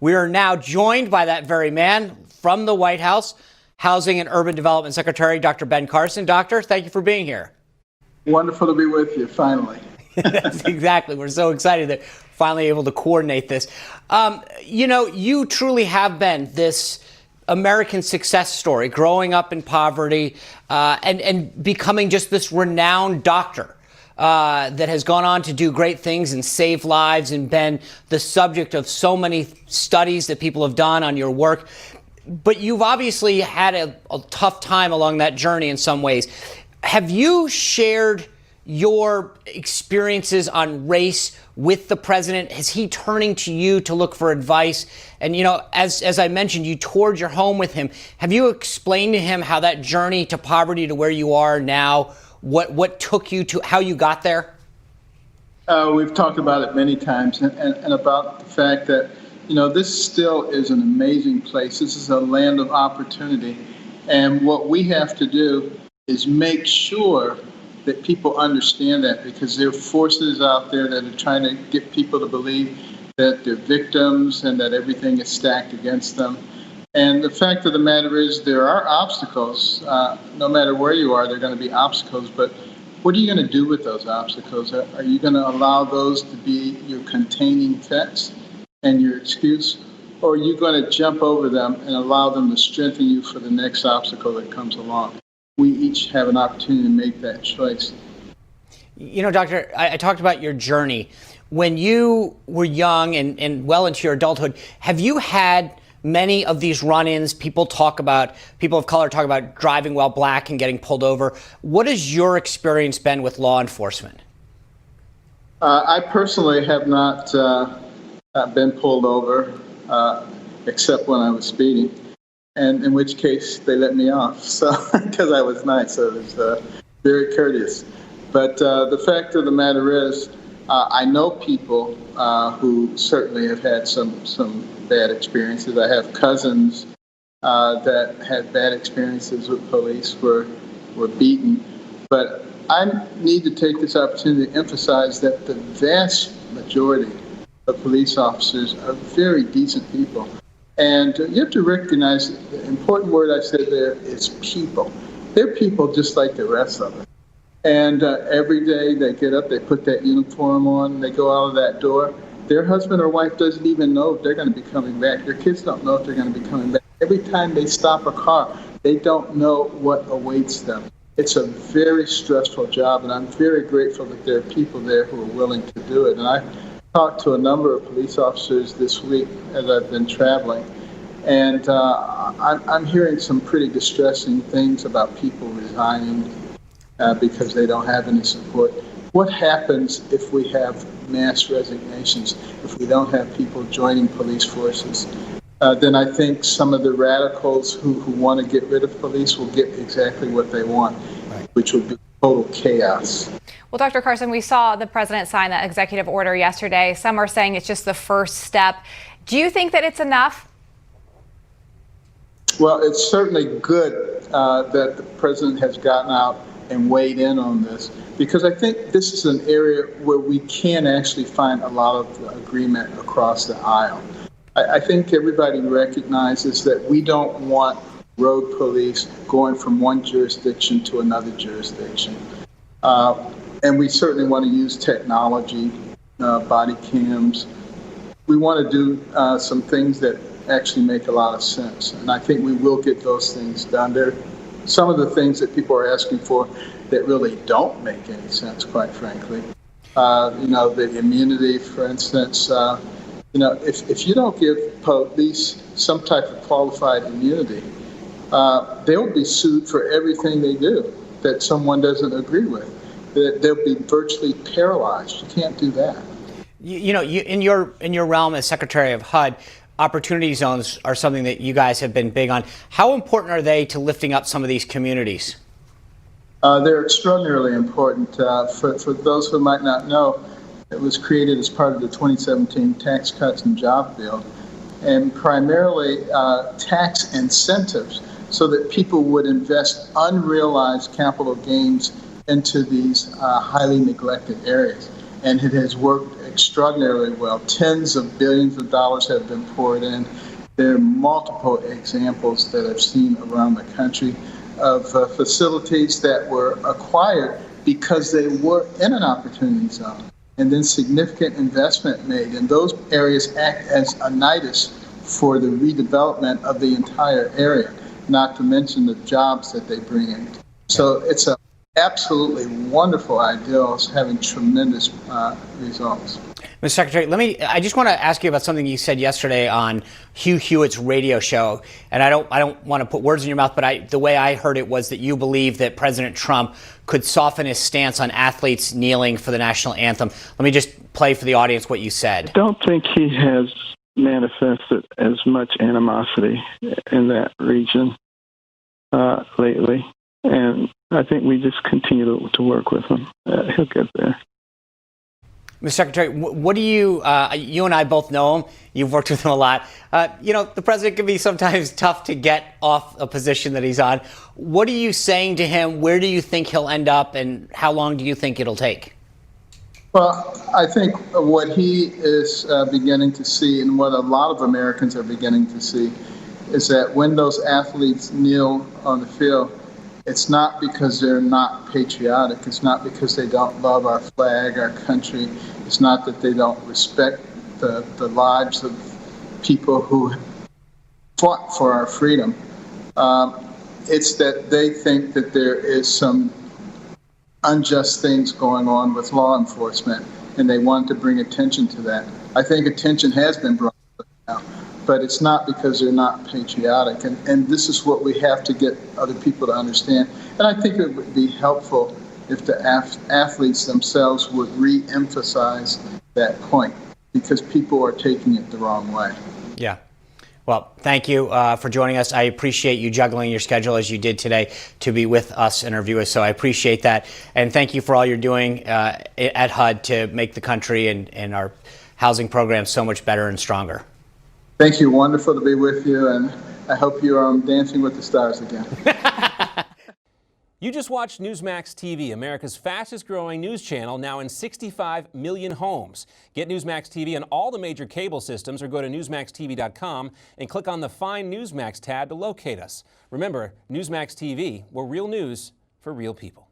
We are now joined by that very man from the White House, Housing and Urban Development Secretary, Dr. Ben Carson. Doctor, thank you for being here. Wonderful to be with you, finally. Exactly. We're so excited that finally able to coordinate this. You truly have been this American success story, growing up in poverty and becoming just this renowned doctor that has gone on to do great things and save lives and been the subject of so many studies that people have done on your work. But you've obviously had a tough time along that journey in some ways. Have you shared your experiences on race with the president? Is he turning to you to look for advice? And, as I mentioned, you toured your home with him. Have you explained to him how that journey to poverty to where you are now, what took you to how you got there? We've talked about it many times and about the fact that, this still is an amazing place. This is a land of opportunity. And what we have to do is make sure that people understand that, because there are forces out there that are trying to get people to believe that they're victims and that everything is stacked against them. And the fact of the matter is there are obstacles. No matter where you are, there are going to be obstacles. But what are you going to do with those obstacles? Are you going to allow those to be your containing fence and your excuse? Or are you going to jump over them and allow them to strengthen you for the next obstacle that comes along? We each have an opportunity to make that choice. Doctor, I talked about your journey. When you were young and well into your adulthood, have you had many of these run-ins? People of color talk about driving while black and getting pulled over. What has your experience been with law enforcement? I personally have not been pulled over, except when I was speeding. And in which case they let me off, so because I was nice, so it was very courteous. But the fact of the matter is, I know people who certainly have had some bad experiences. I have cousins that had bad experiences with police, were beaten. But I need to take this opportunity to emphasize that the vast majority of police officers are very decent people. And you have to recognize the important word I said there is people. They're people just like the rest of us. And every day they get up, they put that uniform on, they go out of that door. Their husband or wife doesn't even know if they're going to be coming back. Their kids don't know if they're going to be coming back. Every time they stop a car, they don't know what awaits them. It's a very stressful job, and I'm very grateful that there are people there who are willing to do it. And I talked to a number of police officers this week as I've been traveling, and I'm hearing some pretty distressing things about people resigning because they don't have any support. What happens if we have mass resignations, if we don't have people joining police forces? Then I think some of the radicals who want to get rid of police will get exactly what they want, which will be total chaos. Well, Dr. Carson, we saw the president sign that executive order yesterday. Some are saying it's just the first step. Do you think that it's enough? Well, it's certainly good that the president has gotten out and weighed in on this, because I think this is an area where we can actually find a lot of agreement across the aisle. I think everybody recognizes that we don't want road police going from one jurisdiction to another jurisdiction. And we certainly want to use technology, body cams. We want to do some things that actually make a lot of sense. And I think we will get those things done. There are some of the things that people are asking for that really don't make any sense, quite frankly. The immunity, for instance. If you don't give police some type of qualified immunity, they will be sued for everything they do that someone doesn't agree with. They'll be virtually paralyzed. You can't do that. In your realm as Secretary of HUD, opportunity zones are something that you guys have been big on. How important are they to lifting up some of these communities? They're extraordinarily important. For those who might not know, it was created as part of the 2017 Tax Cuts and Job Bill, and primarily tax incentives so that people would invest unrealized capital gains into these highly neglected areas. And it has worked extraordinarily well. Tens of billions of dollars have been poured in. There are multiple examples that I've seen around the country of facilities that were acquired because they were in an opportunity zone, and then significant investment made. And those areas act as a nidus for the redevelopment of the entire area, not to mention the jobs that they bring in. So it's a absolutely wonderful ideal. It's having tremendous results. Mr. Secretary, I just want to ask you about something you said yesterday on Hugh Hewitt's radio show. And I don't want to put words in your mouth, but the way I heard it was that you believe that President Trump could soften his stance on athletes kneeling for the national anthem. Let me just play for the audience what you said. I don't think he has manifested as much animosity in that region lately. And I think we just continue to work with him. He'll get there. Mr. Secretary, what do you and I both know him. You've worked with him a lot. The president can be sometimes tough to get off a position that he's on. What are you saying to him? Where do you think he'll end up, and how long do you think it'll take? Well, I think what he is beginning to see, and what a lot of Americans are beginning to see, is that when those athletes kneel on the field, it's not because they're not patriotic. It's not because they don't love our flag, our country. It's not that they don't respect the lives of people who fought for our freedom. It's that they think that there is some unjust things going on with law enforcement, and they want to bring attention to that. I think attention has been brought to it now, but it's not because they're not patriotic. And this is what we have to get other people to understand. And I think it would be helpful if the athletes themselves would re-emphasize that point, because people are taking it the wrong way. Yeah. Well, thank you for joining us. I appreciate you juggling your schedule as you did today to be with us and our viewers. So I appreciate that. And thank you for all you're doing at HUD to make the country and our housing program so much better and stronger. Thank you. Wonderful to be with you. And I hope you're on Dancing with the Stars again. You just watched Newsmax TV, America's fastest growing news channel, now in 65 million homes. Get Newsmax TV on all the major cable systems, or go to newsmaxtv.com and click on the Find Newsmax tab to locate us. Remember, Newsmax TV, we're real news for real people.